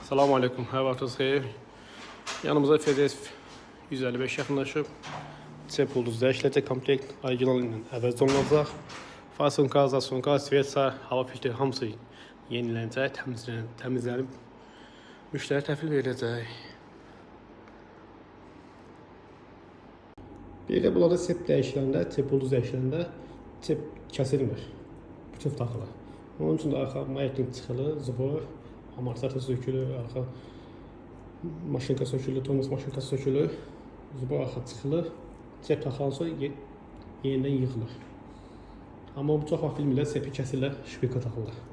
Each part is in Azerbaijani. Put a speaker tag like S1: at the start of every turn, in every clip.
S1: Selamun Aleyküm, hər vaxtınız xeyir. Yanımıza FDS 155 yaxınlaşıb. Cep ulduzda işləyəcək komplekt orijinal ilə əvəz olunacaq. Fason, qazasyon, svetsa, hava filtri hamısı yenilənəcək, təmizlənib müştəri təhvil veriləcək. Bir də bunlarda cep dəyişiləndə, cep ulduz dəyişiləndə cep kəsilmir. Bütün taxılır. Onun üçün də arxa mayaklıq çıxılır, zıbır, amortisatör sökülür, arxa maşınka sökülür, tormoz maşınkası sökülür, zıbır arxa çıxılır, cep taxılan sonra yenidən yığılır. Amma bu çox vaxt bilmirlər, cepi kəsirlər, şpika taxılır.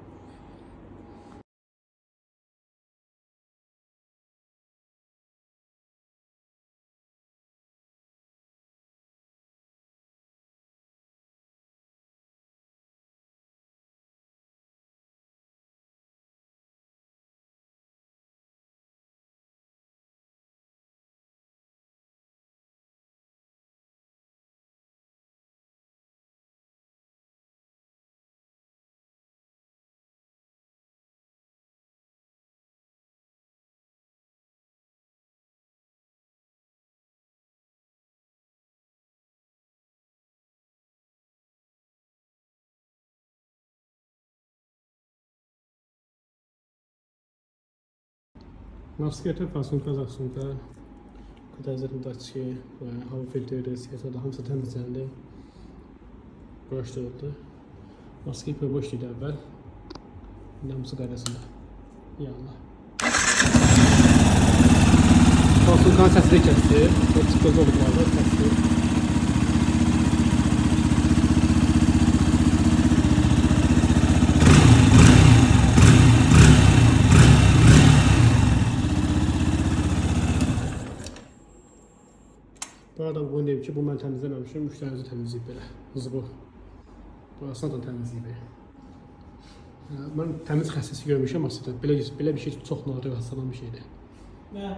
S1: Navigator, fason, qazasonda, qadazətindəki hava filtri, siyasada hamısı təmizləndi, quraşdırıldı. Navigator boş idi əvvəl, indi hamısı qaydasında. Yallah. Fason səsini kəsdi, o çıxdırdı olublarda kəsdi. Bu adam bunu deyib ki, bu mən təmizləməmişim, müştərinizi təmizləyib belə. Hızı bu. Burasını da təmizləyib. Mən təmiz xəstəsi görmüşəm aslında. Belə bir şey çox nadir rastlanan bir şeydir.
S2: Nə?